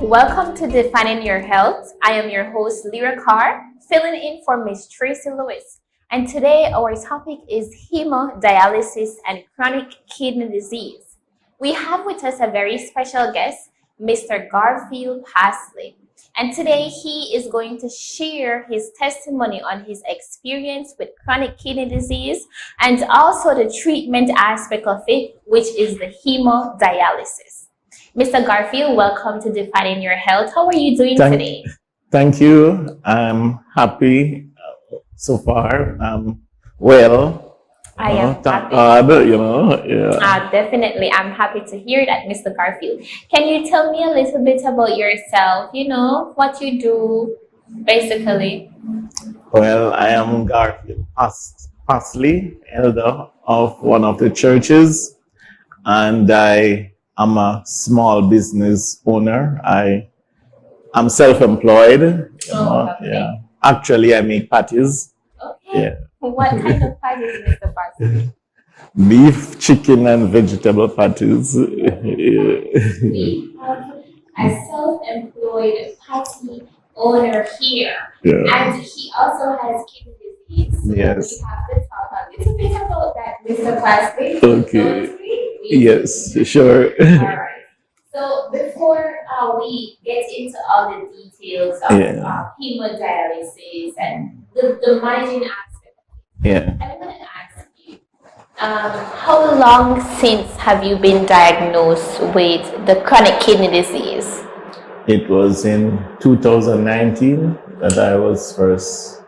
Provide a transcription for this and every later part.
Welcome to Defining Your Health. I am your host, Leera Carr, filling in for Miss Tracy Lewis. And today our topic is hemodialysis and chronic kidney disease. We have with us a very special guest, Mr. Garfield Passley. And today he is going to share his testimony on his experience with chronic kidney disease and also the treatment aspect of it, which is the hemodialysis. Mr. Garfield, welcome to Defining Your Health. How are you doing today? Thank you. I'm happy so far. Well, I am thank happy. God, yeah. Definitely. I'm happy to hear that, Mr. Garfield. Can you tell me a little bit about yourself? What you do, basically? Well, I am Garfield Passley, elder of one of the churches, and I'm a small business owner. I'm self-employed. Okay. Yeah. Actually, I make patties. Okay. Yeah. What kind of patties, Mr. Passley? Beef, chicken, and vegetable patties. We have a self-employed patty owner here, and he also has kidney disease. So yes. We have to talk a little bit about that, Mr. Passley. Okay. Yes, sure. All right. So before we get into all the details of hemodialysis and the managing aspect, I'm going to ask you, how long since have you been diagnosed with the chronic kidney disease? It was in 2019 that I was first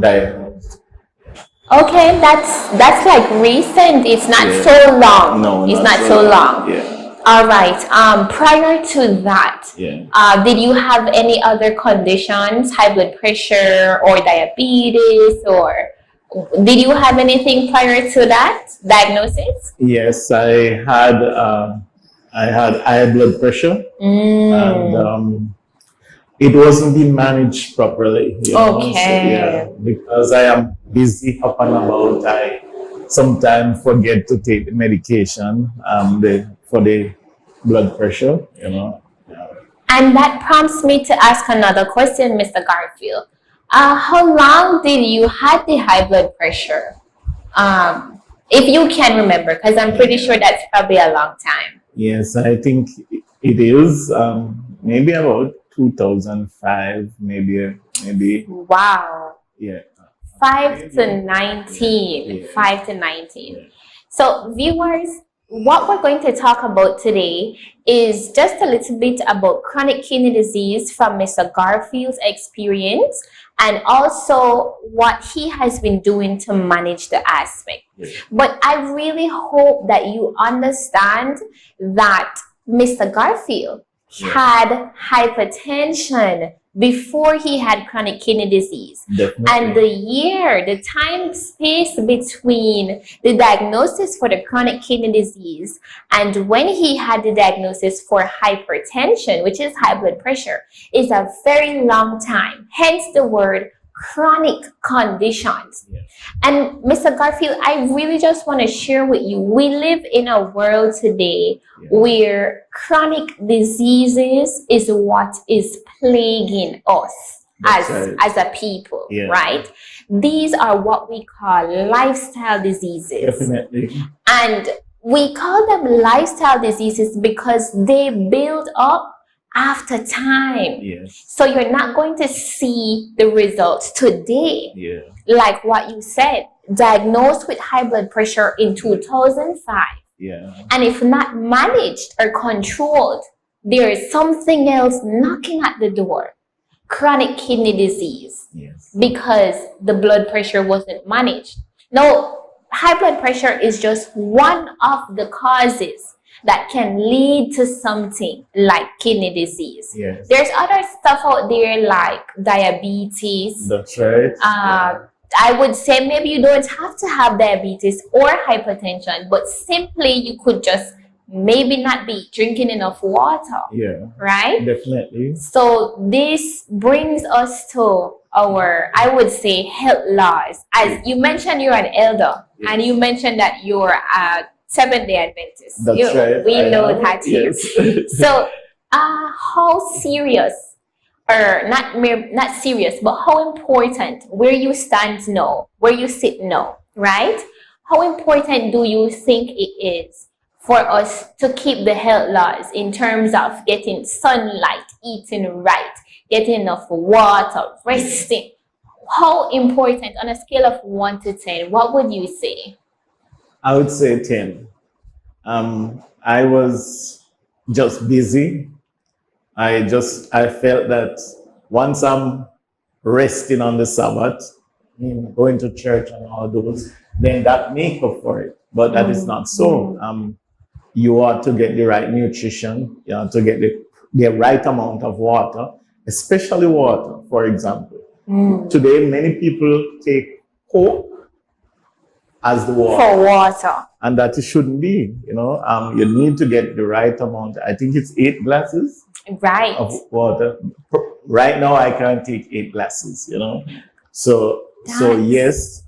diagnosed. Okay, that's like recent. It's not so long. No, it's not so long. Yeah. All right. Prior to that, did you have any other conditions, high blood pressure or diabetes, or did you have anything prior to that diagnosis? Yes, I had high blood pressure, and it wasn't being managed properly. Okay. So, because I am busy up and about, I sometimes forget to take the medication for the blood pressure. And that prompts me to ask another question, Mr. Garfield. How long did you have the high blood pressure? If you can remember, because I'm pretty sure that's probably a long time. Yes, I think it is maybe about 2005, maybe. Wow. Yeah. 5 to 19. Yeah. 5 to 19. Yeah. So viewers, what we're going to talk about today is just a little bit about chronic kidney disease from Mr. Garfield's experience and also what he has been doing to manage the aspect. Yeah. But I really hope that you understand that Mr. Garfield had hypertension before he had chronic kidney disease. Definitely. And the time space between the diagnosis for the chronic kidney disease and when he had the diagnosis for hypertension, which is high blood pressure, is a very long time. Hence the word chronic conditions. Yes. And Mr. Garfield, I really just want to share with you, we live in a world today where chronic diseases is what is plaguing us as a people, right? These are what we call lifestyle diseases. Definitely. And we call them lifestyle diseases because they build up after time. Yes. So you're not going to see the results today. Yeah. Like what you said, diagnosed with high blood pressure in 2005. Yeah. And if not managed or controlled, there is something else knocking at the door. Chronic kidney disease. Yes. Because the blood pressure wasn't managed. Now, high blood pressure is just one of the causes that can lead to something like kidney disease. Yes. There's other stuff out there like diabetes. That's right. I would say maybe you don't have to have diabetes or hypertension, but simply you could just maybe not be drinking enough water. Yeah. Right? Definitely. So this brings us to our, I would say, health laws. As you mentioned, you're an elder, and you mentioned that you're a Seventh-day Adventist. That's right. We know that here. Yes. So, how serious, or not serious, but how important where you stand now, where you sit now, right? How important do you think it is for us to keep the health laws in terms of getting sunlight, eating right, getting enough water, resting? How important on a scale of 1 to 10, what would you say? I would say 10. I was just busy. I felt that once I'm resting on the Sabbath, going to church and all those, then that make up for it. But that is not so. You ought to get the right nutrition, you ought to get the right amount of water, especially water, for example. Today, many people take Coke as the water. For water. And that it shouldn't be, you need to get the right amount. I think it's 8 glasses of water. Right now, I can't take 8 glasses, So yes,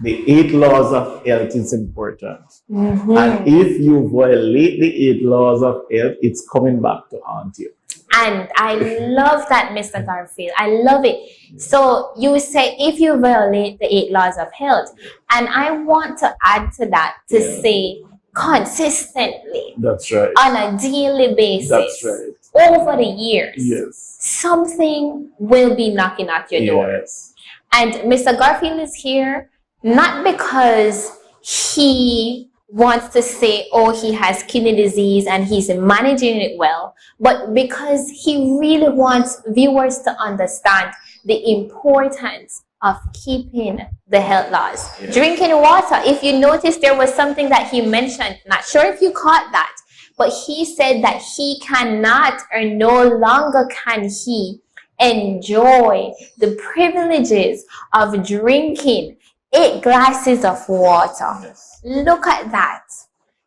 the 8 laws of health is important. And if you violate the 8 laws of health, it's coming back to haunt you. And I love that, Mr. Garfield. I love it. So you say if you violate the 8 laws of health, and I want to add to that to say consistently. That's right. On a daily basis. That's right. Over the years. Yes. Something will be knocking at your door. Yes. And Mr. Garfield is here not because he wants to say, oh, he has kidney disease and he's managing it well, but because he really wants viewers to understand the importance of keeping the health laws. Yes. Drinking water. If you notice, there was something that he mentioned, not sure if you caught that, but he said that he cannot, or no longer can he, enjoy the privileges of drinking 8 glasses of water. Yes. Look at that.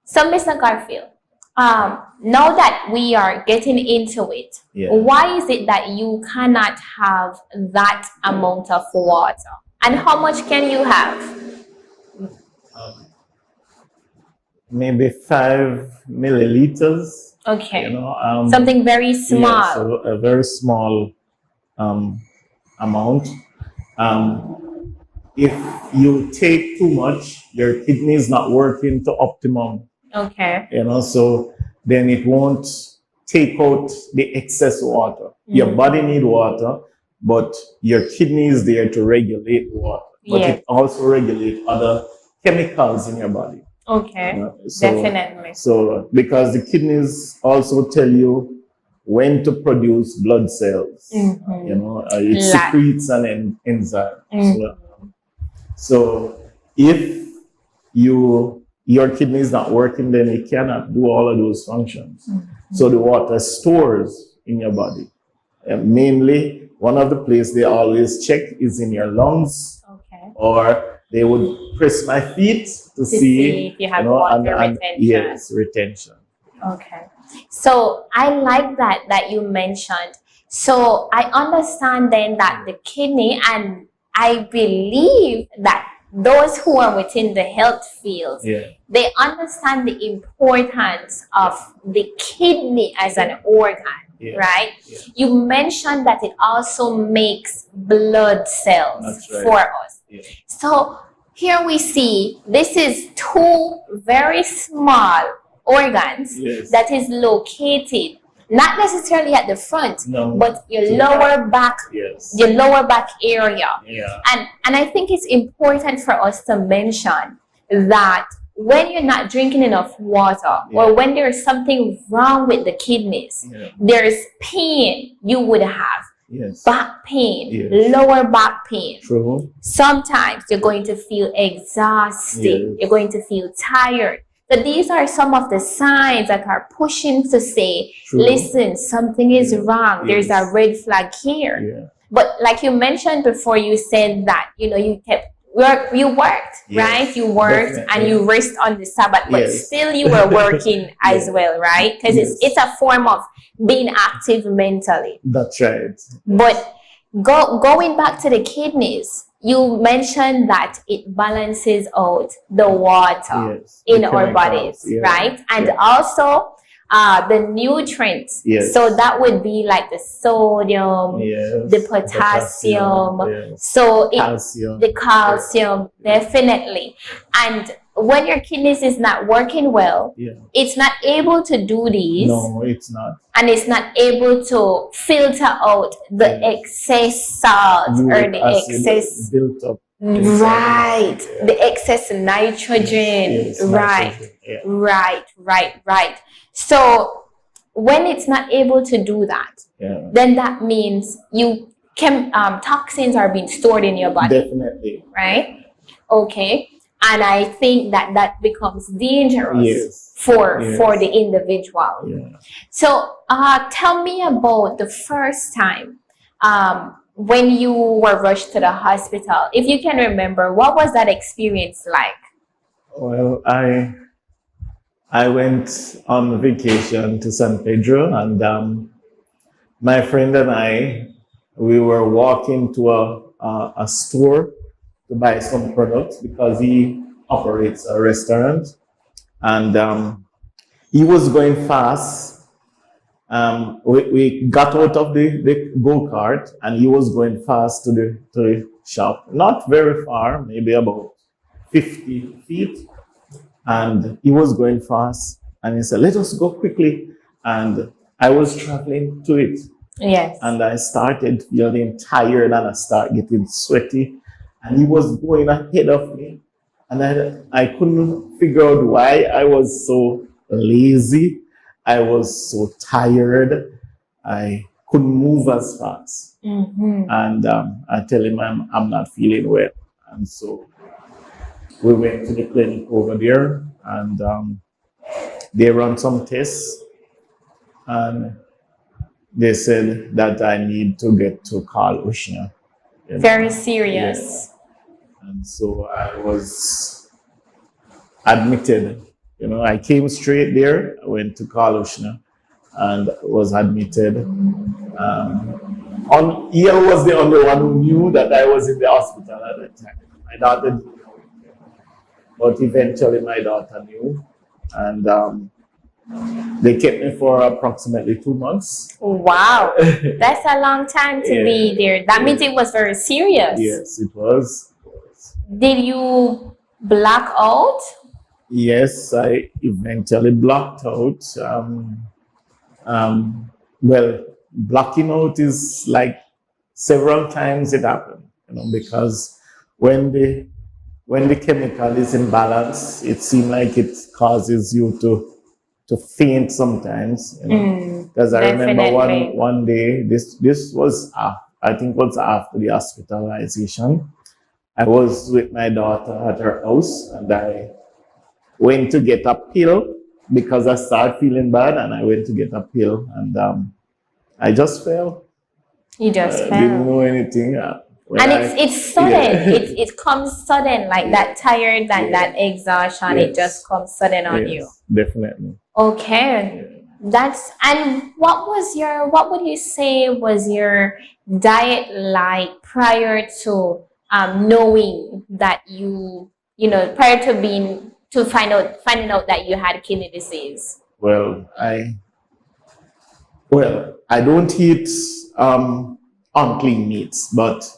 So, Mr. Garfield, now that we are getting into it, why is it that you cannot have that amount of water? And how much can you have? Maybe 5 milliliters. Okay. Something very small. Yeah, so a very small amount. If you take too much, your kidney is not working to optimum. Okay. So then it won't take out the excess water. Your body needs water, but your kidney is there to regulate water. But it also regulates other chemicals in your body. Okay. Definitely. So because the kidneys also tell you when to produce blood cells. It secretes an enzyme. So if your kidney is not working, then it cannot do all of those functions. So the water stores in your body. Mainly, one of the places they always check is in your lungs. Okay. Or they would press my feet to see if you have water retention. Yes, retention. Okay. So I like that you mentioned. So I understand then that the kidney, and I believe that those who are within the health field, Yeah. they understand the importance of the kidney as an organ, Yeah. right? Yeah. You mentioned that it also makes blood cells That's right. for us. Yeah. So here we see this is two very small organs Yes. that is located not necessarily at the front, No, but your to the lower back, Yes. your lower back area. Yeah. And I think it's important for us to mention that when you're not drinking enough water, or when there's something wrong with the kidneys, there's pain you would have. Yes. Back pain, Yes. lower back pain. True. Sometimes you're going to feel exhausted. Yes. You're going to feel tired. So these are some of the signs that are pushing to say, True. listen, something is wrong. There's a Yes. red flag here. Yeah. But like you mentioned before, you said that, you worked, Yes. right? You worked Definitely. and you rest on the Sabbath, but Yes. still you were working as Yeah. well, right? Because Yes. it's a form of being active mentally. That's right. But going back to the kidneys, you mentioned that it balances out the water Yes. in The our chemicals, bodies, yeah. right? And Yeah. also the nutrients. Yes. So that would be like the sodium, Yes. the potassium. Yes. So Calcium. the calcium, definitely. And when your kidneys is not working well, Yeah. it's not able to do these. No, it's not. And it's not able to filter out the Yes. excess salt or Uric the acid excess, built up. right, Yeah. the excess nitrogen, Yes, right, nitrogen. Yeah. right. So when it's not able to do that, Yeah. then that means toxins are being stored in your body, Definitely. right? Okay. And I think that becomes dangerous Yes. for Yes. the individual. Yeah. So tell me about the first time when you were rushed to the hospital. If you can remember, what was that experience like? Well, I went on vacation to San Pedro, and my friend and we were walking to a store to buy some products because he operates a restaurant, and he was going fast. We got out of the go-kart, and he was going fast to the shop. Not very far, maybe about 50 feet. And he was going fast, and he said, let us go quickly. And I was traveling to it. Yes. And I started feeling tired, and I started getting sweaty. And he was going ahead of me. And I couldn't figure out why I was so lazy. I was so tired. I couldn't move as fast. Mm-hmm. And I tell him I'm not feeling well. And so we went to the clinic over there, and they ran some tests, and they said that I need to get to Carl Ushna. Very serious. Yeah. And so I was admitted. I came straight there. I went to Carl Ushna and was admitted. Ian was the only one who knew that I was in the hospital at that time. My daughter didn't know. But eventually my daughter knew, and they kept me for approximately 2 months. Wow, that's a long time to be there. That means it was very serious. Yes, it was. Did you black out? Yes, I eventually blocked out. Well, blocking out is like several times it happened, because when the chemical is in balance, it seems like it causes you to faint sometimes. Because I remember one day, this was I think was after the hospitalization. I was with my daughter at her house, and I went to get a pill because I started feeling bad, and I went to get a pill, and I just fell. You just fell. Didn't know anything. And it's sudden. Yeah. It comes sudden, like that tired and that exhaustion. Yes. It just comes sudden on you. Definitely. Okay. And what would you say was your diet like prior to knowing that prior to finding out that you had kidney disease? Well, I don't eat unclean meats, but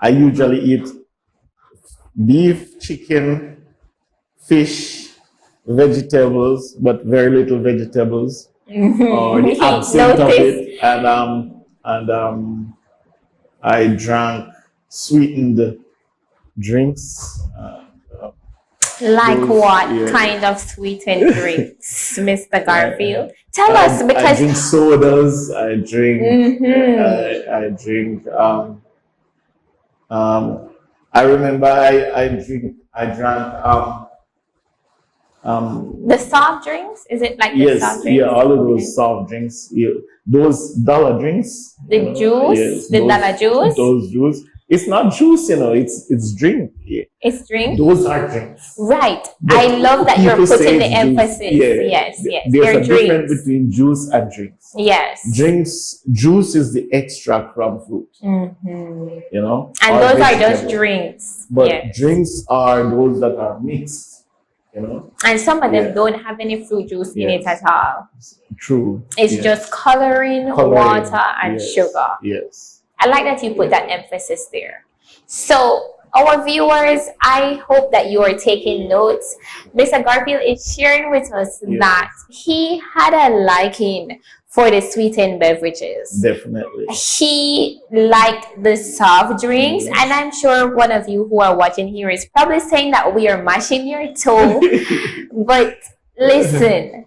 I usually eat beef, chicken, fish, vegetables, but very little vegetables, or the absence of it, and I drank sweetened drinks. Like Those, what yeah. kind of sweetened drinks, Mr. Garfield? Tell us, I because drink sodas. I drink. I drink. I remember I drank. the soft drinks, is it like the Yes, soft drinks? yeah, all of those soft drinks. Yeah, those dollar drinks. The juice, yes, the dollar juice. Those juice. It's not juice, it's drink. Yeah. It's drink. Those are drinks. Right. But I love that you're people say putting the it's juice. emphasis. Yeah. Yes. There's They're a difference drinks. between juice and drinks. Yes. Juice is the extract from fruit. Mm-hmm. or And those are just vegetable. drinks. But yes. drinks are those that are mixed. And some of them Yeah. don't have any fruit juice in it Yes. at all. True. It's Yes. just coloring, water, and Yes. sugar. Yes. I like that you put that emphasis there. So, our viewers, I hope that you are taking notes. Mr. Garfield is sharing with us Yes. that he had a liking for the sweetened beverages. Definitely. He liked the soft drinks, Yes. and I'm sure one of you who are watching here is probably saying that we are mashing your toe. But listen,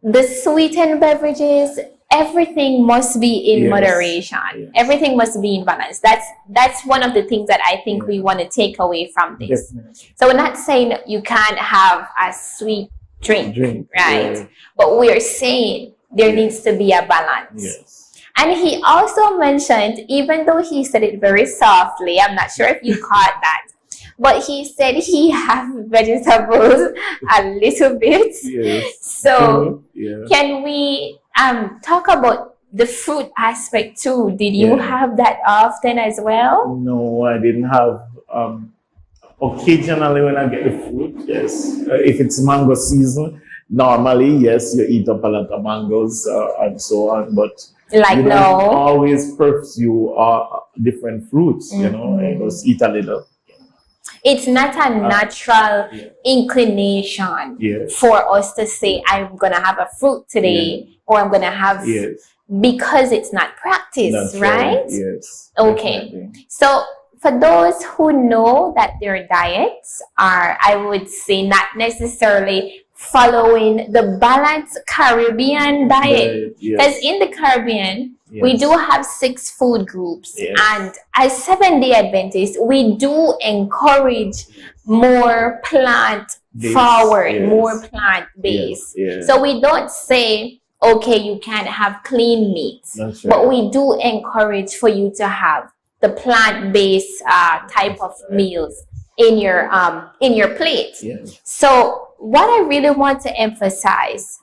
the sweetened beverages, everything must be in Yes. moderation. Yes. Everything must be in balance. That's one of the things that I think Yeah. we want to take away from this. Definitely. So we're not saying you can't have a sweet drink. Right? Yeah. But we are saying there Yeah. needs to be a balance. Yes. And he also mentioned, even though he said it very softly, I'm not sure if you caught that, but he said he has vegetables a little bit. Yes. So Yeah. can we talk about the fruit aspect too? Did you Yeah. have that often as well? No, I didn't have. Occasionally, when I get the fruit, yes. If it's mango season, normally, yes, you eat up a lot of mangoes and so on. But Like you don't no. always pursue different fruits. You just eat a little. It's not a natural Yeah. inclination Yes. for us to say, I'm going to have a fruit today, or I'm going to have, Yes. because it's not practice, That's right? Yes. Okay. Definitely. So for those who know that their diets are, I would say, not necessarily following the balanced Caribbean diet, because Yes. in the Caribbean, we Yes. do have 6 food groups. Yes. And as Seventh-day Adventists, we do encourage more plant-forward, Yes. more plant-based. Yes. So we don't say, okay, you can't have clean meats. That's But right. we do encourage for you to have the plant-based type of meals in your plate. Yes. So what I really want to emphasize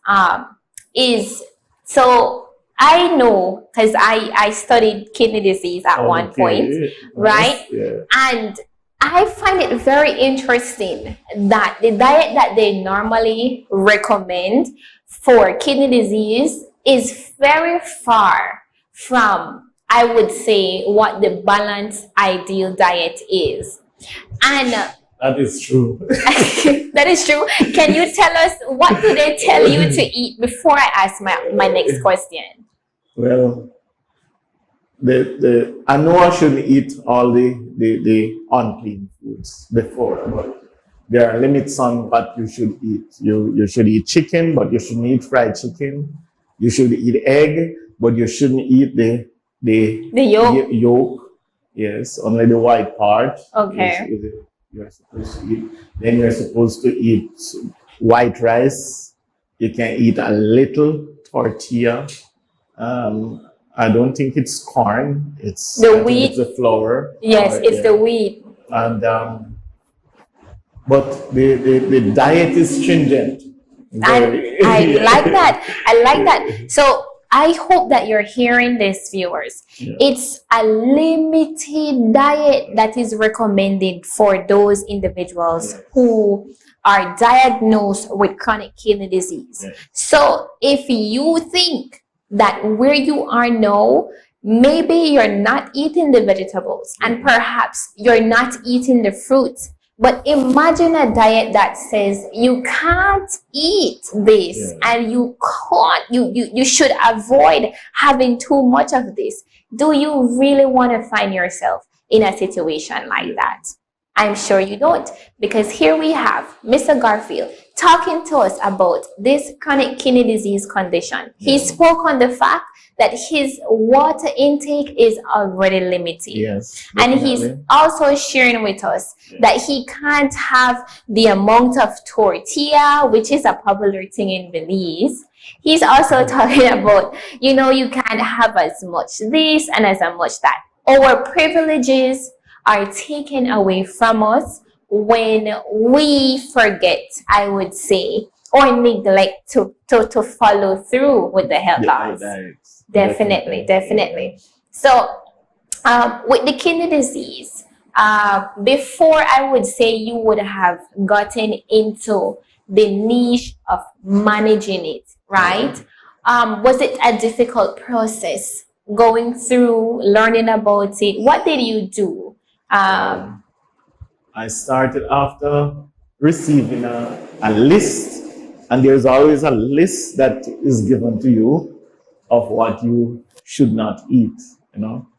is, so I know, because I studied kidney disease at one Okay. point, right? Yeah. And I find it very interesting that the diet that they normally recommend for kidney disease is very far from, I would say, what the balanced ideal diet is. And That is true. that is true. Can you tell us, what do they tell you to eat before I ask my next question? Well, I know I shouldn't eat all the unclean foods before, but there are limits on what you should eat. You should eat chicken, but you shouldn't eat fried chicken. You should eat egg, but you shouldn't eat the yolk. yolk. Yes, only the white part. Okay. You're supposed to eat. Then you're supposed to eat white rice. You can eat a little tortilla. I don't think it's corn. It's The I think wheat. It's the flour. Yes, it's yeah. the wheat. And but the diet is stringent. I like that. I like that. So I hope that you're hearing this, viewers. Yeah. It's a limited diet that is recommended for those individuals who are diagnosed with chronic kidney disease. So if you think that where you are now, maybe you're not eating the vegetables and perhaps you're not eating the fruits, but imagine a diet that says you can't eat this and you should avoid having too much of this. Do you really want to find yourself in a situation like that? I'm sure you don't, because here we have Mr. Garfield talking to us about this chronic kidney disease condition. He spoke on the fact that his water intake is already limited. Yes, and he's also sharing with us that he can't have the amount of tortilla, which is a popular thing in Belize. He's also talking about, you can't have as much this and as much that. Our privileges are taken away from us when we forget, I would say, or neglect to follow through with the health laws. Definitely. So with the kidney disease, before, I would say you would have gotten into the niche of managing it, right? Was it a difficult process going through learning about it? What did you do? I started after receiving a list, and there's always a list that is given to you of what you should not eat,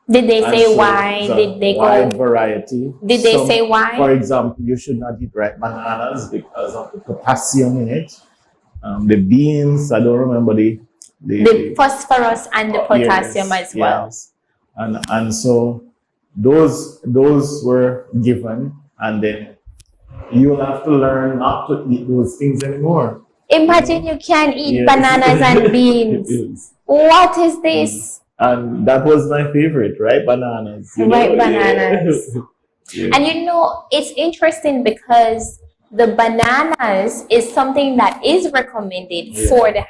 Did they say why? Did they wide variety. Did they say why? For example, you should not eat ripe bananas because of the potassium in it. The beans, I don't remember the phosphorus and the potassium as well. Yes. And so those were given, and then you'll have to learn not to eat those things anymore. Imagine you can't eat bananas and beans. What is this? And that was my favorite, right? Bananas. Right, bananas. And it's interesting because the bananas is something that is recommended for the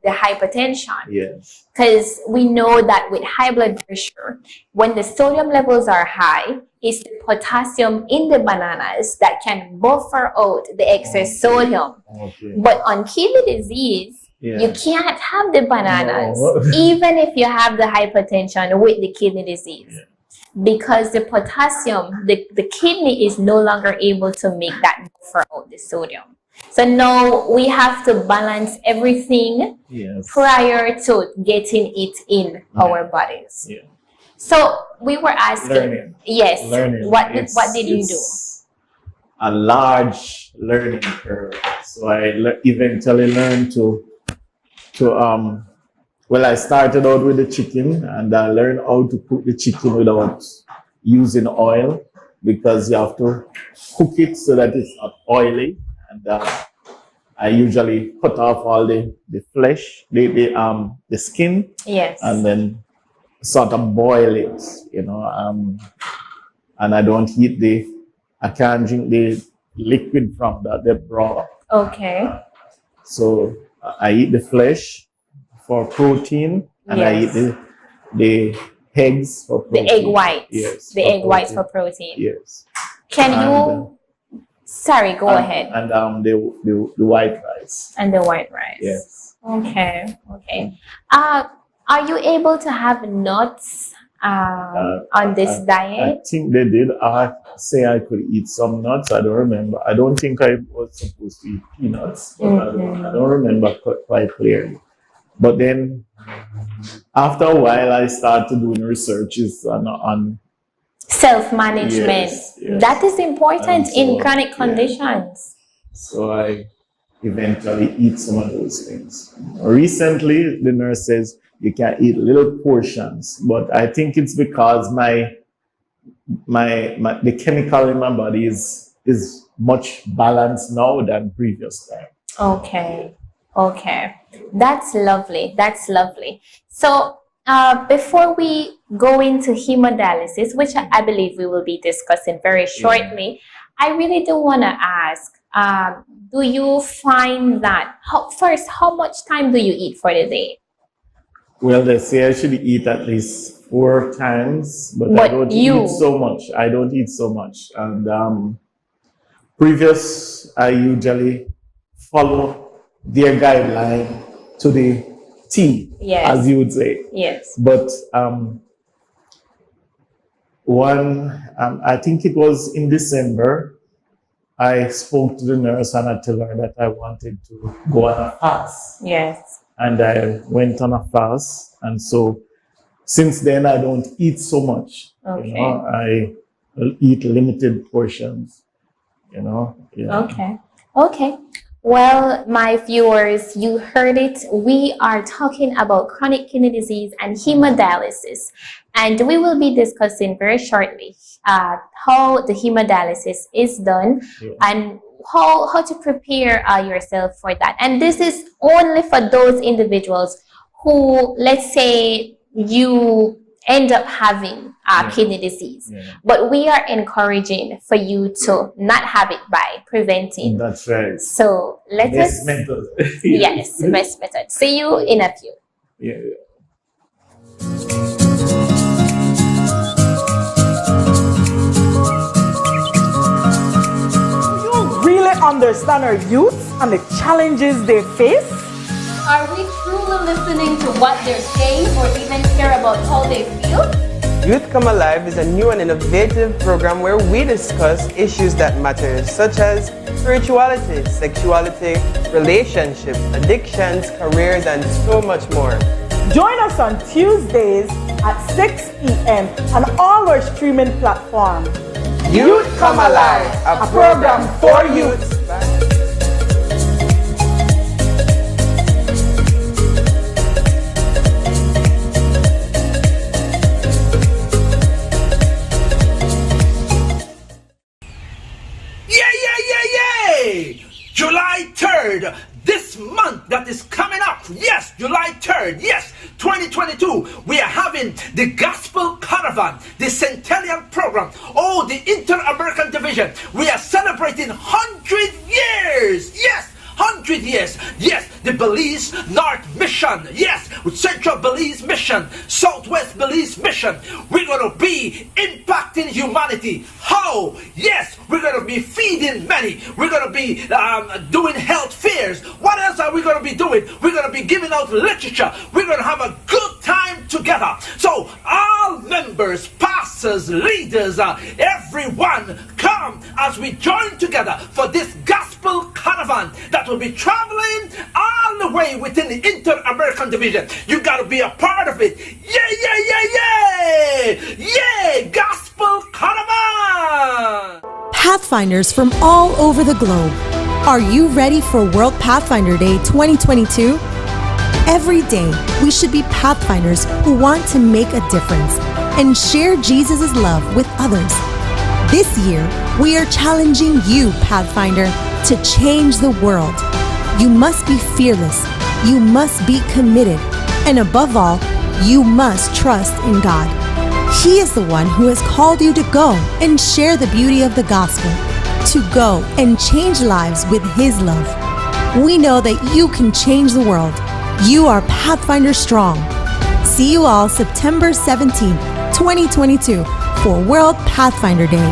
hypertension. Yes. Because we know that with high blood pressure, when the sodium levels are high, it's the potassium in the bananas that can buffer out the excess sodium. But on kidney disease, you can't have the bananas, even if you have the hypertension with the kidney disease. Because the potassium, the kidney is no longer able to make that buffer out the sodium. So now we have to balance everything prior to getting it in our bodies. So we were asking, what did you do? A large learning curve. So I eventually learned I started out with the chicken, and I learned how to cook the chicken without using oil, because you have to cook it so that it's not oily. And I usually cut off all the flesh, the skin, and then sort of boil it, and I don't eat I can't drink the liquid from the broth. Okay. So I eat the flesh for protein, and I eat the eggs for protein. The egg whites. Yes. The egg whites for protein. Yes. Can you? Sorry, go ahead. And the white rice. And the white rice. Yes. Okay. Are you able to have nuts on this diet? I think they did say I could eat some nuts. I don't remember. I don't think I was supposed to eat peanuts, but I don't remember quite clearly. But then, after a while, I started doing researches on self-management. That is important in chronic conditions. So I eventually eat some of those things. Recently, the nurse says you can eat little portions, but I think it's because the chemical in my body is much balanced now than previous time. Okay. That's lovely. So before we go into hemodialysis, which I believe we will be discussing very shortly, I really do want to ask, Do you find that, how much time do you eat for the day? Well, they say I should eat at least 4 times, but I don't eat so much. I don't eat so much. And I usually follow their guideline to the T, yes, as you would say. Yes. But I think it was in December, I spoke to the nurse and I told her that I wanted to go on a fast. Yes. And I went on a fast. And so since then, I don't eat so much. Okay. You know, I eat limited portions, you know. Yeah. Okay. Okay. Well, my viewers, you heard it. We are talking about chronic kidney disease and hemodialysis. And we will be discussing very shortly how the hemodialysis is done, yeah, and how to prepare yourself for that. And this is only for those individuals who, let's say, you end up having kidney disease. Yeah. But we are encouraging for you to not have it by preventing. That's right. So let us... method. Yes, best method. See you in a few. Yeah. Understand our youth and the challenges they face? Are we truly listening to what they're saying or even care about how they feel? Youth Come Alive is a new and innovative program where we discuss issues that matter, such as spirituality, sexuality, relationships, addictions, careers, and so much more. Join us on Tuesdays at 6 p.m. on all our streaming platforms. Youth Come Alive, a program for youth. Yay! July 3rd, this month that is coming up. Yes, July 3rd. Yes, 2022. We are having the Gospel Caravan, the Centennial Program. Oh, the Inter-American Division. We are celebrating 100 years. Yes. 100 years. Yes, the Belize North Mission. Yes, with Central Belize Mission, Southwest Belize Mission. We're going to be impacting humanity. How? Yes, we're going to be feeding many. We're going to be doing health fairs. What else are we going to be doing? We're going to be giving out literature. We're going to have a good time together. So all members, pastors, leaders, everyone, come as we join together for this gospel caravan that will be traveling all the way within the Inter-American Division. You got to be a part of it. Yay! Gospel Caravan! Pathfinders from all over the globe. Are you ready for World Pathfinder Day 2022? Every day, we should be Pathfinders who want to make a difference and share Jesus' love with others. This year, we are challenging you, Pathfinder, to change the world. You must be fearless, you must be committed, and above all, you must trust in God. He is the one who has called you to go and share the beauty of the gospel, to go and change lives with His love. We know that you can change the world. You are Pathfinder Strong. See you all September 17th, 2022 for World Pathfinder Day.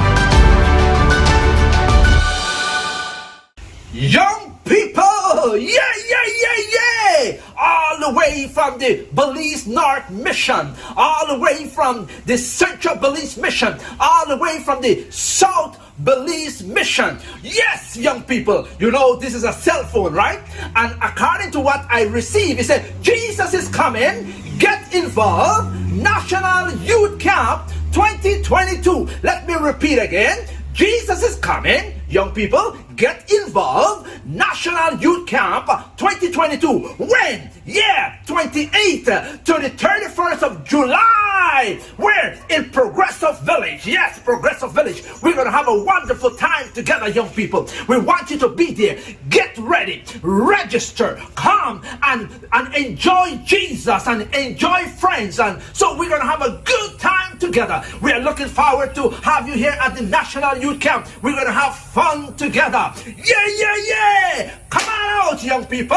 Young people, yay! All the way from the Belize North Mission, all the way from the Central Belize Mission, all the way from the South Belize Mission. Yes, young people, you know this is a cell phone, right? And according to what I received, it said, Jesus is coming, get involved, National Youth Camp 2022. Let me repeat again. Jesus is coming, young people, get involved, National Youth Camp 2022. When? Yeah, 28th to the 31st of July. Where? In Progressive Village. Yes, Progressive Village. We're going to have a wonderful time together, young people. We want you to be there. Get ready. Register. Come and enjoy Jesus and enjoy friends. And so we're going to have a good time together. We are looking forward to have you here at the National Youth Camp. We're going to have fun together. Yeah, yeah, yeah! Come on out, young people!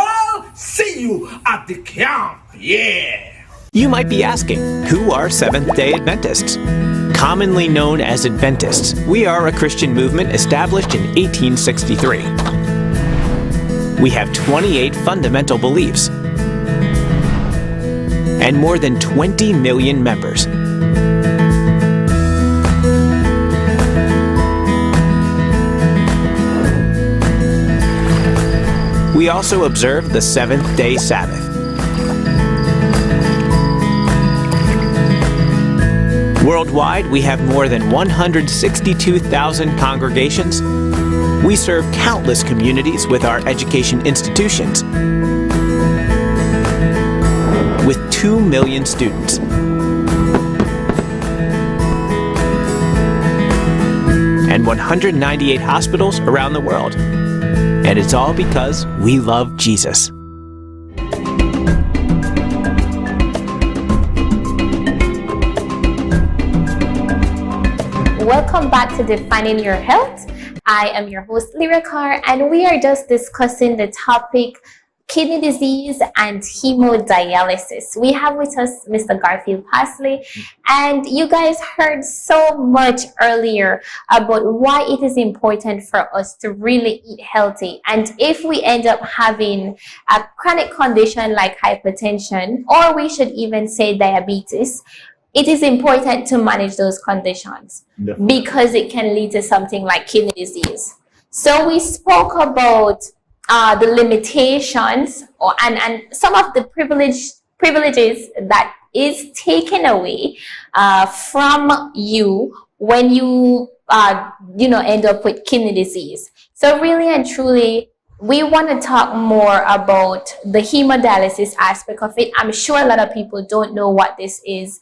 See you at the camp, yeah! You might be asking, who are Seventh-day Adventists? Commonly known as Adventists, we are a Christian movement established in 1863. We have 28 fundamental beliefs and more than 20 million members. We also observe the seventh-day Sabbath. Worldwide, we have more than 162,000 congregations. We serve countless communities with our education institutions, with 2 million students. And 198 hospitals around the world. And it's all because we love Jesus. Welcome back to Defining Your Health. I am your host, Leera Carr, and we are just discussing the topic kidney disease and hemodialysis. We have with us Mr. Garfield Passley, and you guys heard so much earlier about why it is important for us to really eat healthy. And if we end up having a chronic condition like hypertension, or we should even say diabetes, it is important to manage those conditions. Definitely. Because it can lead to something like kidney disease. So we spoke about the limitations and some of the privileges that is taken away from you when you end up with kidney disease. So really and truly, we want to talk more about the hemodialysis aspect of it. I'm sure a lot of people don't know what this is.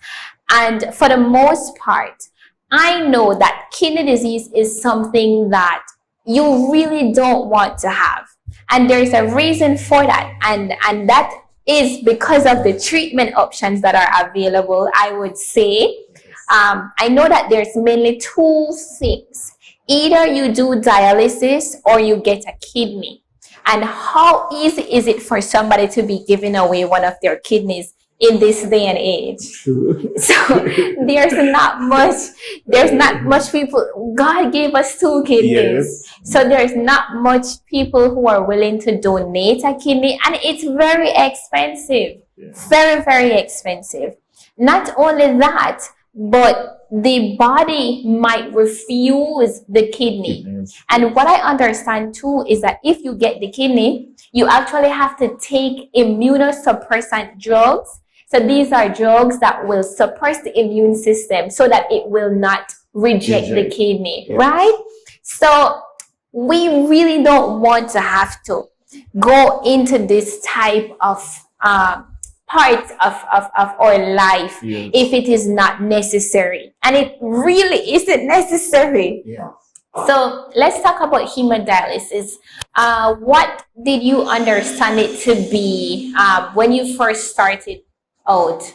And for the most part, I know that kidney disease is something that you really don't want to have. And there's a reason for that. And that is because of the treatment options that are available, I would say. I know that there's mainly two things. Either you do dialysis or you get a kidney. And how easy is it for somebody to be giving away one of their kidneys in this day and age? So there's not much people. God gave us 2 kidneys. Yes. So there's not much people who are willing to donate a kidney, and it's very expensive. Yeah. Very, very expensive. Not only that, but the body might refuse the kidney. And what I understand too is that if you get the kidney, you actually have to take immunosuppressant drugs. So these are drugs that will suppress the immune system so that it will not reject the kidney, right? So we really don't want to have to go into this type of part of our life if it is not necessary. And it really isn't necessary. Yeah. So let's talk about hemodialysis. What did you understand it to be when you first started out?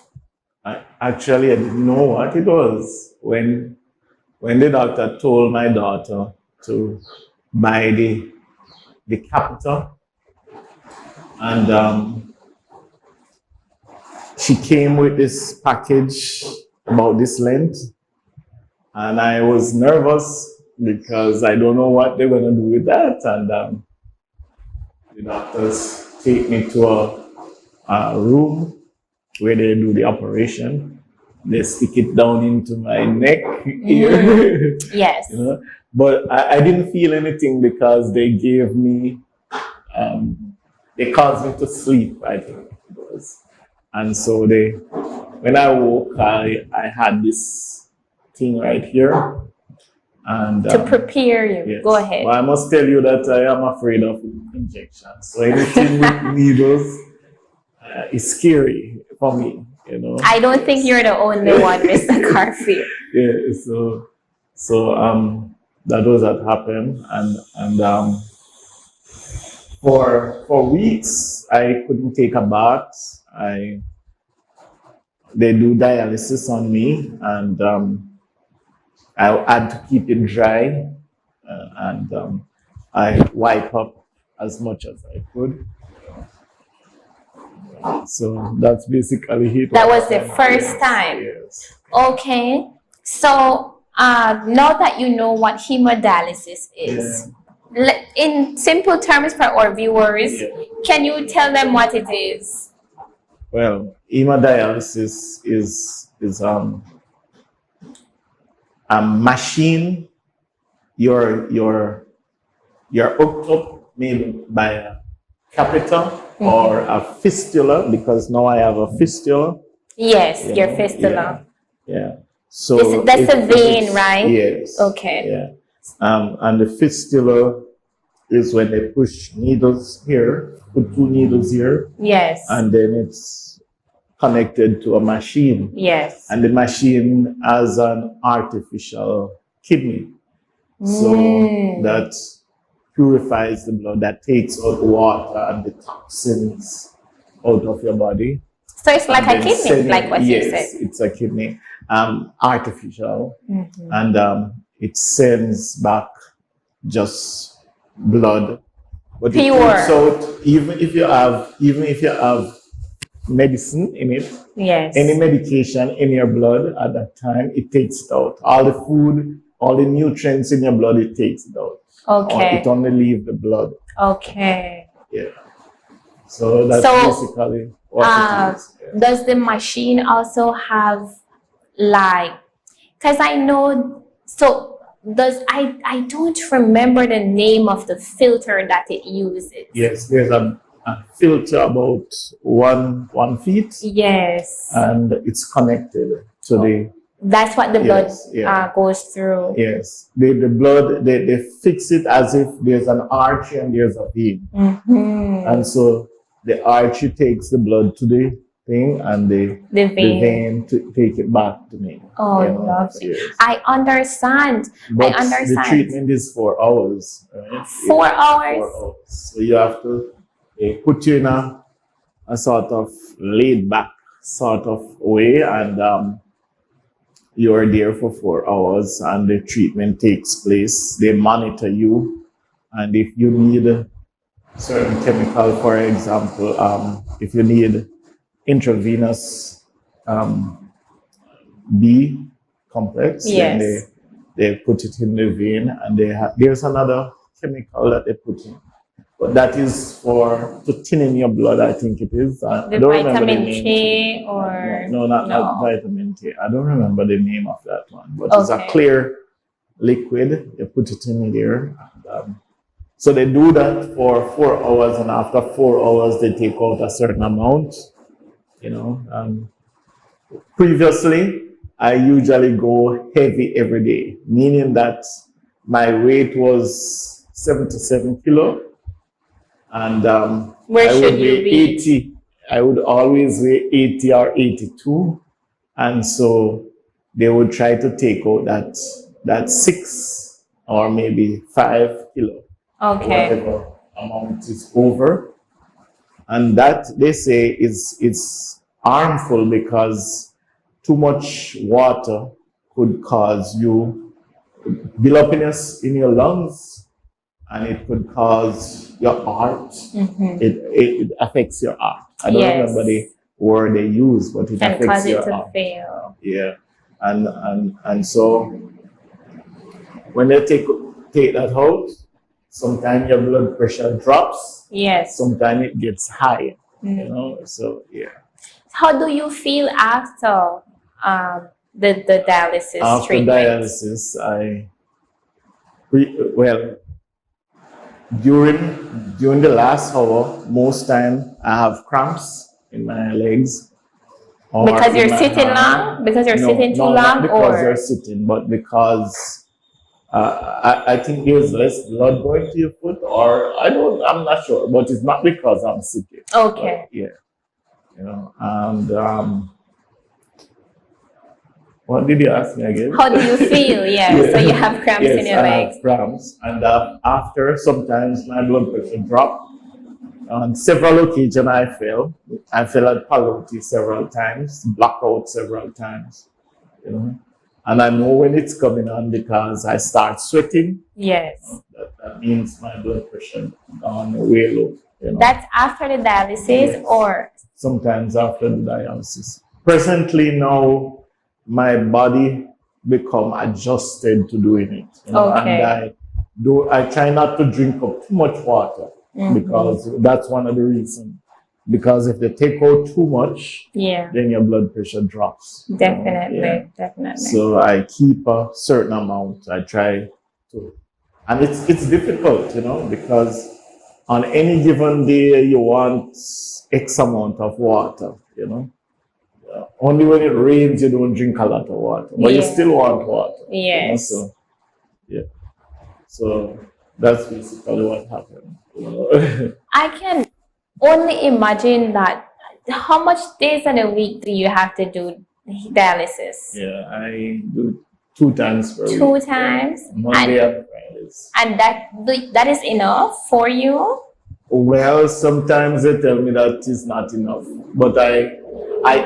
I didn't know what it was when the doctor told my daughter to buy the catheter, and she came with this package about this length, and I was nervous because I don't know what they're going to do with that. And the doctors take me to a room where they do the operation. They stick it down into my neck here. Yes. You know? But I didn't feel anything because they gave me, they caused me to sleep, I think it was. And so when I woke, I had this thing right here. And to prepare you. Yes. Go ahead. Well, I must tell you that I am afraid of injections. So anything with needles is scary for me, you know. I don't think you're the only one, Mr. Garfield. Yeah, so that was what happened, and for weeks I couldn't take a bath. They do dialysis on me, and I had to keep it dry, and I wipe up as much as I could. So that's basically it. That was the first time. Yes. Okay. So now that you know what hemodialysis is, in simple terms for our viewers, can you tell them what it is? Well, hemodialysis is a machine you're hooked up maybe by a catheter or a fistula, because now I have a fistula. Yes, your fistula. Yeah. So that's a vein, right? Yes. Okay. Yeah. And the fistula is when they push needles here, put 2 needles here. Yes. And then it's connected to a machine. Yes. And the machine has an artificial kidney. So that purifies the blood, that takes out water and the toxins out of your body. So it's like a kidney, like what you said. Yes, it's a kidney, artificial, and it sends back just blood. But it pure. takes out, even if you have medicine in it, yes, any medication in your blood at that time, it takes it out. All the food, all the nutrients in your blood, it takes it out. Okay. It only leaves the blood. Okay. Yeah. So that's basically what it is. Yeah. Does the machine also have because I know, I don't remember the name of the filter that it uses. Yes, there's a filter about one feet. Yes. And it's connected to the. That's what the blood goes through. Yes. The blood, they fix it as if there's an artery and there's a vein. And so the artery takes the blood to the thing, and the vein to take it back to me. Oh, lovely. Yes. I understand. But the treatment is 4 hours. Right? 4 hours? 4 hours. So you have to put you in a sort of laid back sort of way, and you're there for 4 hours, and the treatment takes place. They monitor you, and if you need a certain chemical, for example, if you need intravenous B complex, then they put it in the vein, and there's another chemical that they put in. But that is to thin in your blood, I think it is. The vitamin K or... No, not vitamin K. I don't remember the name of that one. But it's a clear liquid. They put it in there. So they do that for 4 hours, and after 4 hours, they take out a certain amount. Previously, I usually go heavy every day, meaning that my weight was 77 kilo. And where should you be? 80. I would always weigh 80 or 82. And so they would try to take out that 6 or maybe 5 kilo. Okay. Whatever amount is over. And that, they say, is harmful because too much water could cause you buildup in your lungs, and it could cause your heart. It affects your heart. I don't remember the word they use, but it affects your heart. Cause it to fail. Yeah, and so when they take that out, sometimes your blood pressure drops. Yes. Sometimes it gets high. So yeah. How do you feel after the dialysis treatment? After dialysis, during the last hour, most time I have cramps in my legs. Because you're sitting long? Because you're sitting too long? Not because you're sitting, but because I think there's less blood going to your foot, or I'm not sure, but it's not because I'm sitting. Okay. But, yeah. And what did you ask me again? How do you feel? So you have cramps in your legs. I have cramps, and after sometimes my blood pressure dropped. On several occasions I fell at palliative several times, blackout several times, And I know when it's coming on because I start sweating. Yes. That means my blood pressure gone way low. You know? That's after the dialysis, Yes. or Sometimes after the dialysis. Presently now, my body become adjusted to doing it. You know? Okay. And I try not to drink up too much water because that's one of the reasons. Because if they take out too much, then your blood pressure drops. Definitely. So I keep a certain amount. I try to, and it's difficult, you know, because on any given day you want X amount of water, you know. Only when it rains you don't drink a lot of water, but you still want water. Yes. You know? So that's basically what happened. You know? I can only imagine that. How much days in a week do you have to do dialysis? Yeah, I do 2 times per week. 2 times? Monday and Fridays. And that is enough for you? Well, sometimes they tell me that is not enough, but I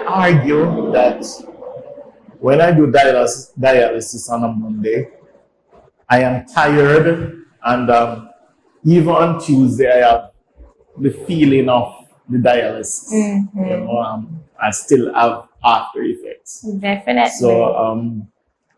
argue that when I do dialysis on a Monday, I am tired, and even on Tuesday I have the feeling of the dialysis. You know, I still have after effects. Definitely. So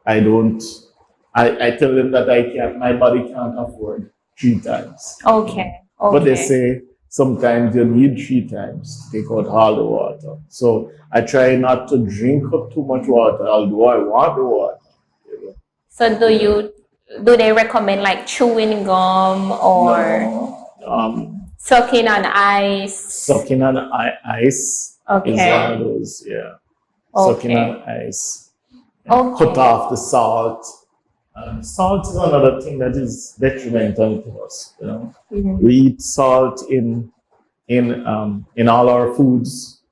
I tell them that my body can't afford 3 times. Okay. But they say sometimes you need 3 times to take out all the water. So I try not to drink up too much water, although I want the water. You know? So do they recommend like chewing gum or sucking on ice? Sucking on ice is one of those, Sucking on ice. Cut off the salt. Salt is another thing that is detrimental to us. You know, we eat salt in all our foods,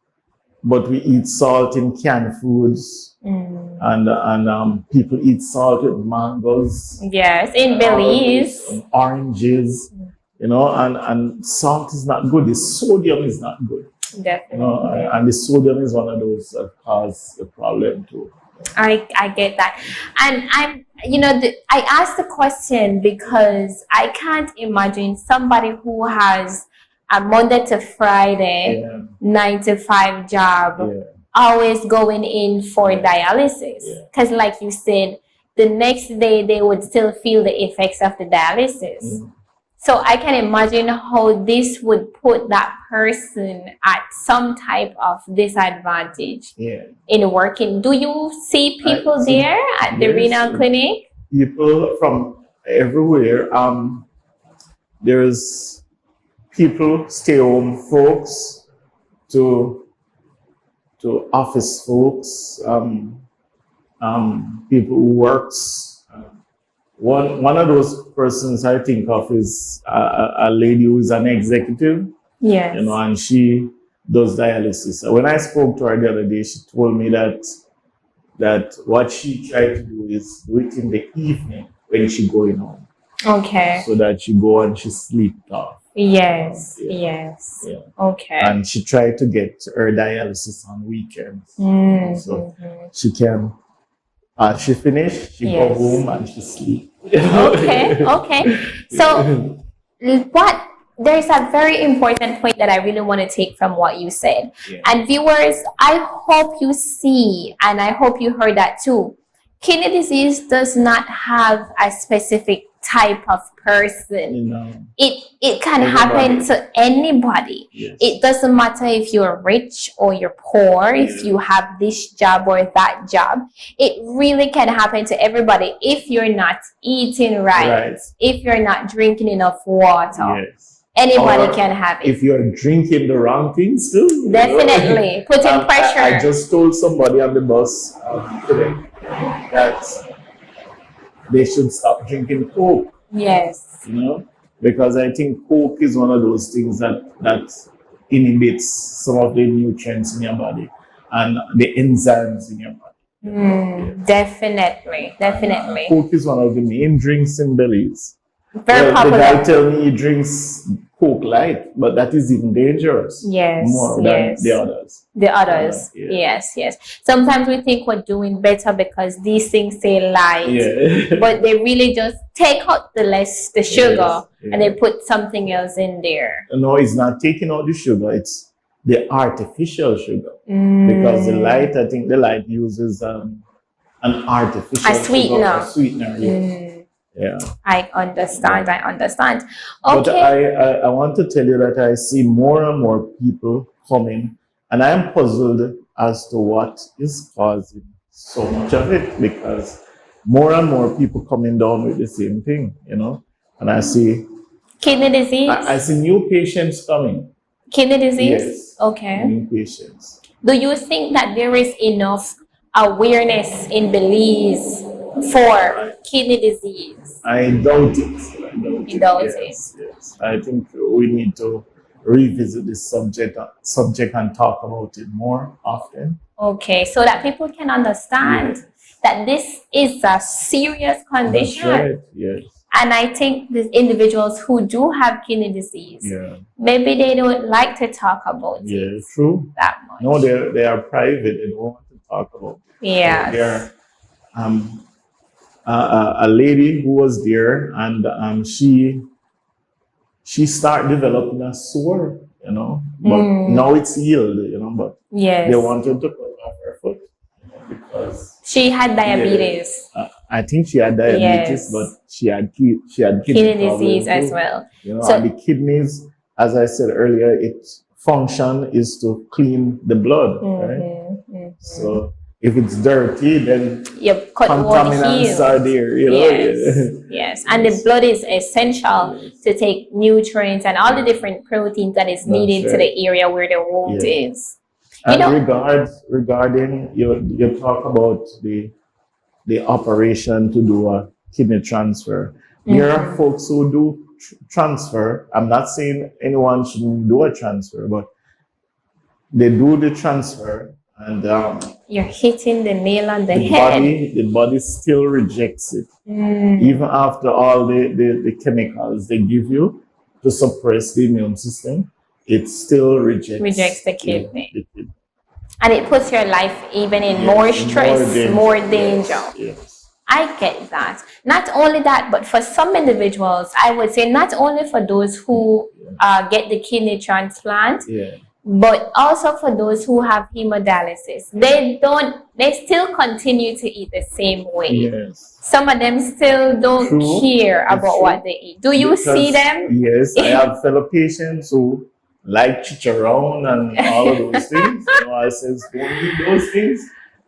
but we eat salt in canned foods, and people eat salt with mangoes. Yes, in Belize, and oranges. You know, and salt is not good. The sodium is not good. Definitely. You know, and the sodium is one of those that cause the problem too. I get that. And I asked the question because I can't imagine somebody who has a Monday to Friday 9 to 5 job always going in for dialysis, because like you said, the next day they would still feel the effects of the dialysis. So I can imagine how this would put that person at some type of disadvantage in working. Do you see people there at the renal clinic? People from everywhere. There's people, stay-home folks, to office folks, people who works. One of those persons I think of is a lady who is an executive. Yes. You know, and she does dialysis. When I spoke to her the other day, she told me that what she tried to do is do it in the evening when she going home. Okay. So that she go and she sleep off. Yes. Okay. And she tried to get her dialysis on weekends. So she can. She finish, she go home and she sleep. Okay. So there's a very important point that I really want to take from what you said. And viewers, I hope you see, and I hope you heard that too. Kidney disease does not have a specific type of person. No. It can happen to anybody. It doesn't matter if you're rich or you're poor, if you have this job or that job. It really can happen to everybody if you're not eating right. If you're not drinking enough water. Anybody can have it. If you're drinking the wrong things too. Definitely. Putting pressure. I just told somebody on the bus today that they should stop drinking Coke. Yes. You know, because I think Coke is one of those things that inhibits some of the nutrients in your body and the enzymes in your body. Definitely. Coke is one of the main drinks in Belize. Very popular. The guy tell me he drinks Coke Light, but that is even dangerous. Yes, More than the others. The others. Yeah. Yes. Sometimes we think we're doing better because these things say light. Yeah. But they really just take out the sugar Yes, and they put something else in there. No, it's not taking out the sugar, it's the artificial sugar. Because the light, I think the light uses an artificial sweetener. Sugar, a sweetener, yes. Yeah. I understand. But Okay. I want to tell you that I see more and more people coming, and I am puzzled as to what is causing so much of it, because more and more people coming down with the same thing, and I see Kidney disease? I see new patients coming. Kidney disease? Yes. Okay. New patients. Do you think that there is enough awareness in Belize for kidney disease? I doubt it. You doubt Yes. I think we need to revisit this subject and talk about it more often. Okay, so that people can understand that this is a serious condition. That's right. Yes. And I think the individuals who do have kidney disease, maybe they don't like to talk about it True. that much. No, they are private. They don't want to talk about it. Yeah. They're a lady who was there, and she started developing a sore, but now it's healed, but they wanted to cut off her foot because she had diabetes. I think she had diabetes, but she had kidney disease as too. well. So, and the kidneys, as I said earlier, its function is to clean the blood, right? So if it's dirty, then contaminants are there, Yes, and the blood is essential to take nutrients and all the different proteins that is needed to the area where the wound is. And regarding you talk about the operation to do a kidney transfer. There are folks who do transfer. I'm not saying anyone shouldn't do a transfer, but they do the transfer. And you're hitting the nail on the head. The body still rejects it. Even after all the chemicals they give you to suppress the immune system, it still rejects the kidney. And it puts your life even in more stress, more danger. Yes. I get that. Not only that, but for some individuals, I would say not only for those who get the kidney transplant, but also for those who have hemodialysis. They still continue to eat the same way. Yes. Some of them still don't care about what they eat. Do you see them? Yes, I have fellow patients who like chicharron and all of those things. I says, don't eat those things.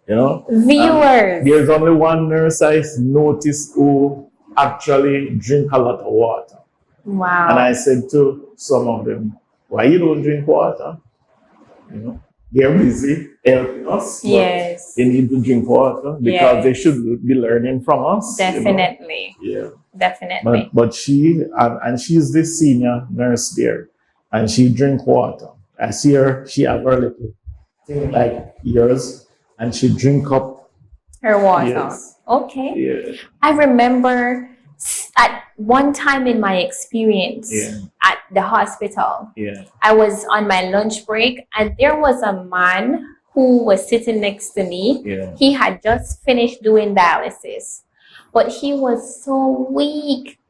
Viewers. There's only one nurse I noticed who actually drink a lot of water. Wow. And I said to some of them, why you don't drink water? They're busy helping us. But they need to drink water because they should be learning from us. Definitely. Definitely. But she, and she's the senior nurse there, and she drink water. I see her, she have her little thing like yours, and she drink up her water. Yes. Okay. Yeah. I remember at one time in my experience at the hospital, I was on my lunch break and there was a man who was sitting next to me. He had just finished doing dialysis, but he was so weak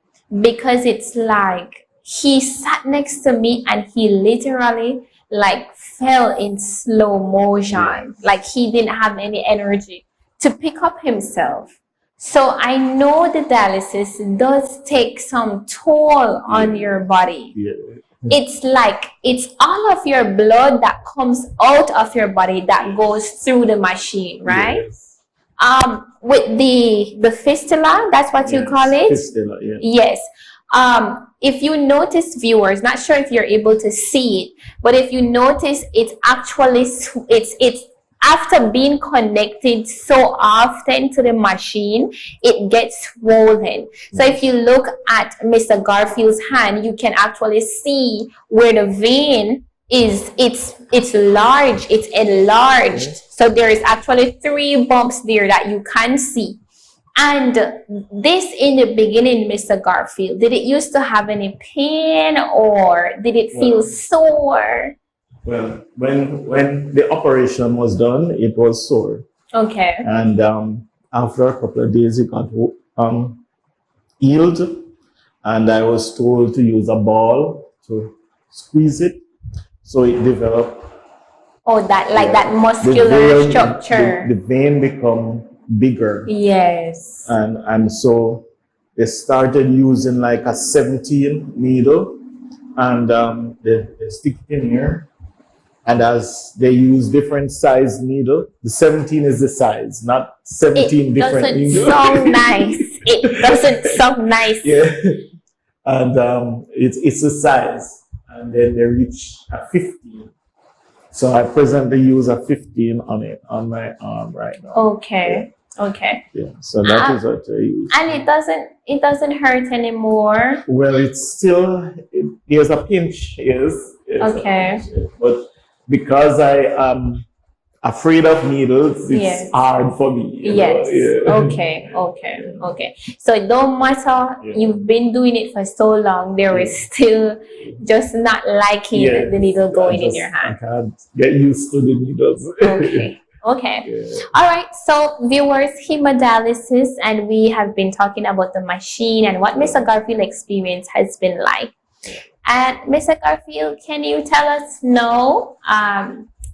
because it's like he sat next to me and he literally like fell in slow motion. Like he didn't have any energy to pick up himself. So I know the dialysis does take some toll on your body. It's like it's all of your blood that comes out of your body that goes through the machine, right? With the fistula, that's what you call it? Fistula, yes. If you notice, viewers, not sure if you're able to see it, but if you notice, it's actually it's after being connected so often to the machine, it gets swollen. So if you look at Mr. Garfield's hand, you can actually see where the vein is, it's large, it's enlarged. So there is actually 3 bumps there that you can see. And this in the beginning, Mr. Garfield, did it used to have any pain or did it feel sore? Well, when the operation was done, it was sore. Okay. And after a couple of days, it got healed. And I was told to use a ball to squeeze it. So it developed. Oh, that like that muscular structure. The vein become bigger. Yes. And so they started using like a 17 needle, and they stick it in here. And as they use different size needle, the 17 is the size, not 17 different needles. It doesn't sound nice. It doesn't sound nice. Yeah. And it's a size. And then they reach a 15. So I presently use a 15 on my arm right now. Okay. Yeah. Okay. Yeah. So that is what I use. And it doesn't hurt anymore. Well, it's still there's a pinch, yes. Okay. But because I am afraid of needles, it's hard for me. Yes. Yeah. Okay. So it don't matter. You've been doing it for so long. There is still just not liking the needle going in your hand. I can't get used to the needles. Okay. All right. So viewers, hemodialysis, and we have been talking about the machine and what Mr. Garfield experience has been like. And Mr. Garfield, can you tell us now,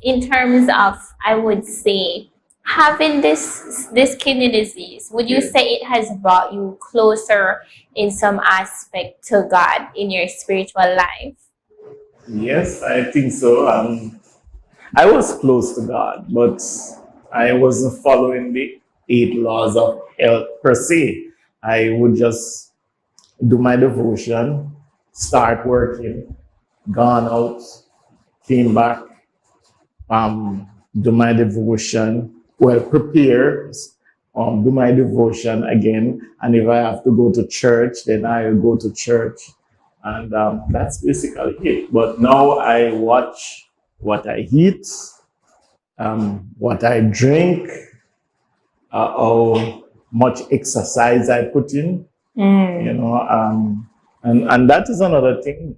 in terms of, I would say, having this kidney disease, would you say it has brought you closer in some aspect to God in your spiritual life? Yes, I think so. I was close to God, but I wasn't following the 8 laws of health per se. I would just do my devotion, start working, gone out, came back, do my devotion, prepare, do my devotion again. And if I have to go to church, then I go to church. And that's basically it. But now I watch what I eat, what I drink, how much exercise I put in, you know, and that is another thing.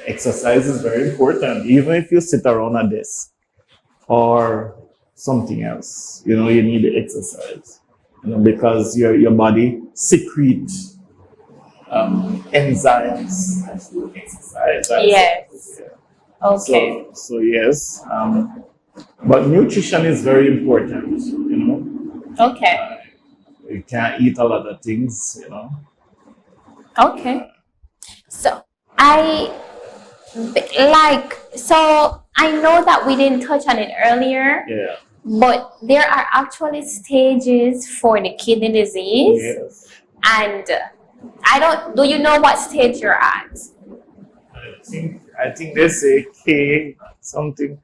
Exercise is very important. Even if you sit around a desk or something else, you know, you need to exercise, you know, because your body secretes enzymes as you exercise. Yes. Okay. So yes, but nutrition is very important, you know. Okay. You can't eat a lot of things, you know. Okay. So I know that we didn't touch on it earlier. Yeah. But there are actually stages for the kidney disease. Yes. And do you know what stage you're at? I think they say K something,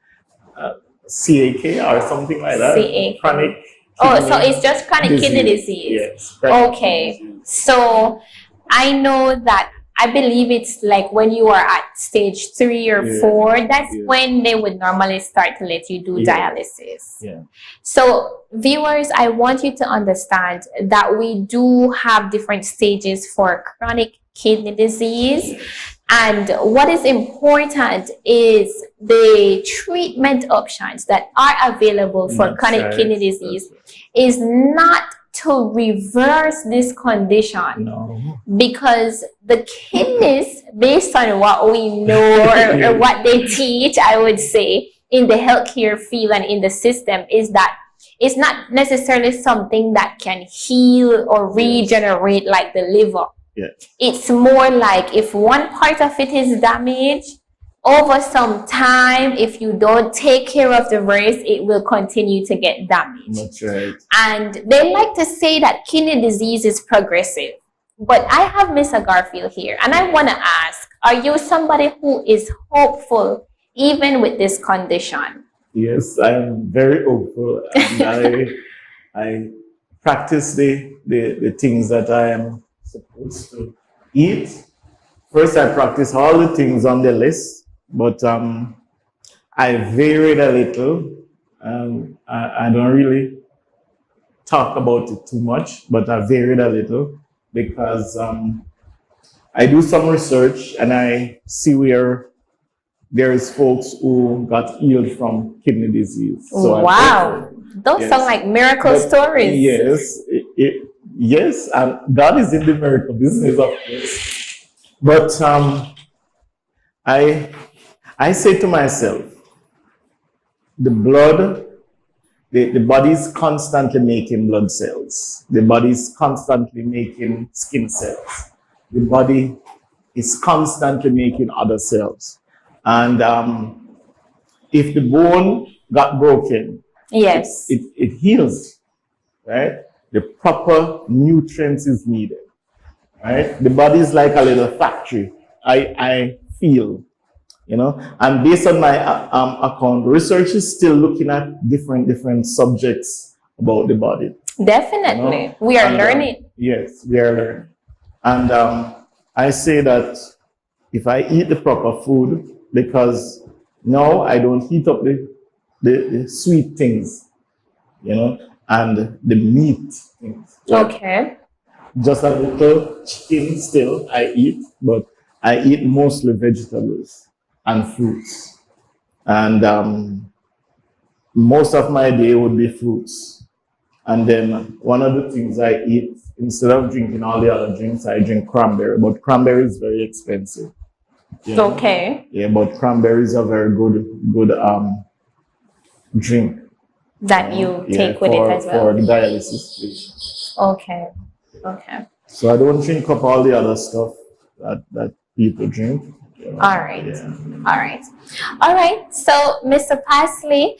CAK or something like that. CAK. Chronic. So it's just chronic kidney disease. Yes. Okay. So I know that I believe it's like when you are at stage 3 or 4, that's when they would normally start to let you do dialysis. Yeah. So viewers, I want you to understand that we do have different stages for chronic kidney disease. And what is important is the treatment options that are available for chronic kidney disease is not to reverse this condition. No. Because the kidneys, based on what we know or what they teach, I would say, in the healthcare field and in the system, is that it's not necessarily something that can heal or regenerate like the liver. Yeah. It's more like if one part of it is damaged, over some time, if you don't take care of the rest, it will continue to get damaged. That's right. And they like to say that kidney disease is progressive. But I have Mr. Garfield here, and I want to ask, are you somebody who is hopeful even with this condition? Yes, I am very hopeful. And I practice the things that I am supposed to eat. First, I practice all the things on the list. But I varied a little. I don't really talk about it too much, but I varied a little because I do some research and I see where there is folks who got healed from kidney disease. So wow, those sound like miracle stories. Yes, yes, and God is in the miracle business, of course. But I say to myself, the blood, the body is constantly making blood cells. The body is constantly making skin cells. The body is constantly making other cells. And if the bone got broken, yes, it heals, right? The proper nutrients is needed, right? The body is like a little factory. I feel, you know, and based on my account, research is still looking at different subjects about the body. Definitely, you know? We are learning. Yes, we are learning. And I say that if I eat the proper food, because now I don't heat up the sweet things, you know, and the meat things. Okay. Just a little chicken still I eat, but I eat mostly vegetables and fruits. And most of my day would be fruits. And then one of the things I eat, instead of drinking all the other drinks, I drink cranberry, but cranberry is very expensive. You know? Okay. Yeah, but cranberries are very good drink that you take with it as well for the dialysis patients. Okay. Okay. So I don't drink up all the other stuff that people drink. You know? All right. Yeah. All right. So, Mr. Passley,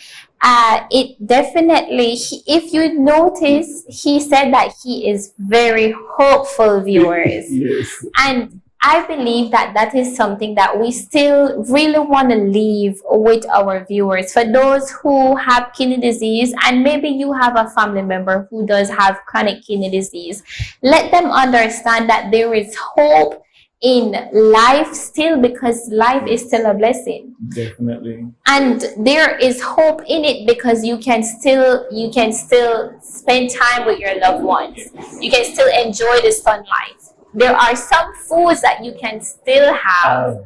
it definitely, if you notice, he said that he is very hopeful, viewers. Yes. And I believe that is something that we still really want to leave with our viewers. For those who have kidney disease, and maybe you have a family member who does have chronic kidney disease, let them understand that there is hope in life still, because life is still a blessing. Definitely. And there is hope in it because you can still spend time with your loved ones. You can still enjoy the sunlight. There are some foods that you can still have,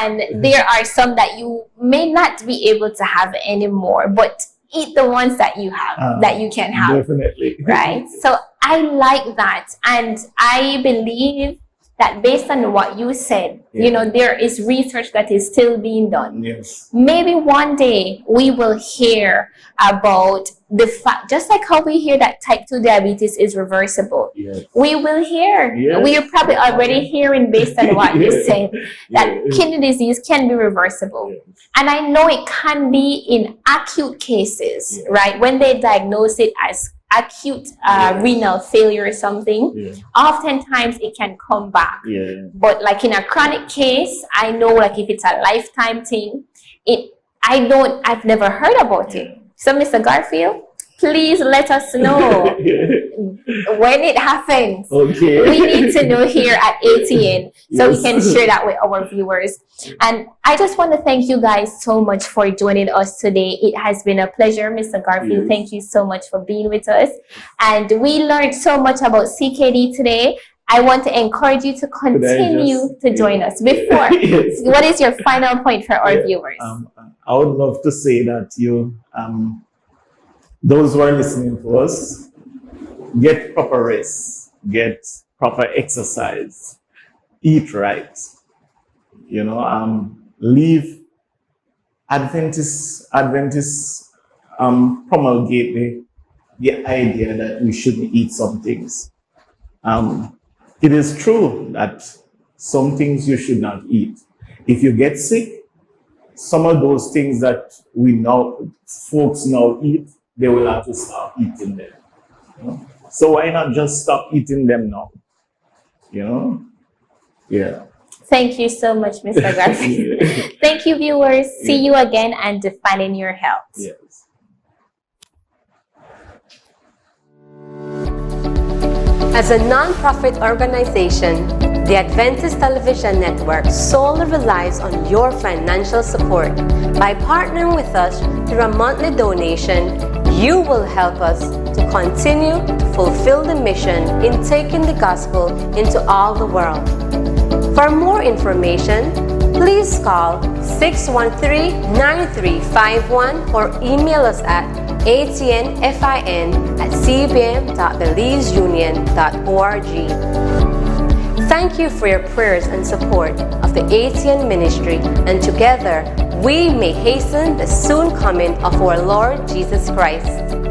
and there are some that you may not be able to have anymore, but eat the ones that you have, that you can have. Definitely. Right? So I like that. And I believe that based on what you said, you know, there is research that is still being done. Yes. Maybe one day we will hear about the fact, just like how we hear that type 2 diabetes is reversible. Yes. We will hear, we are probably already hearing based on what you said, that kidney disease can be reversible. And I know it can be in acute cases, right? When they diagnose it as acute renal failure or something, oftentimes it can come back. But like in a chronic case, I know, like if it's a lifetime thing, I've never heard about it. So Mr. Garfield, please let us know when it happens. Okay. We need to know here at ATN so we can share that with our viewers. And I just want to thank you guys so much for joining us today. It has been a pleasure, Mr. Garfield. Thank you so much for being with us. And we learned so much about CKD today. I want to encourage you to continue to join us. Before, what is your final point for our viewers? I would love to say that those who are listening to us, get proper rest, get proper exercise, eat right, you know, leave Adventists promulgate the idea that we shouldn't eat some things. It is true that some things you should not eat. If you get sick, some of those things that folks now eat, they will have to stop eating them. You know? So why not just stop eating them now? You know? Yeah. Thank you so much, Mr. Garfield. Thank you, viewers. See you again and Defining Your Health. Yes. As a non-profit organization, the Adventist Television Network solely relies on your financial support. By partnering with us through a monthly donation, you will help us to continue to fulfill the mission in taking the gospel into all the world. For more information, please call 613-9351 or email us at atnfin@cbm.belizeunion.org. Thank you for your prayers and support of the ATN ministry, and together we may hasten the soon coming of our Lord Jesus Christ.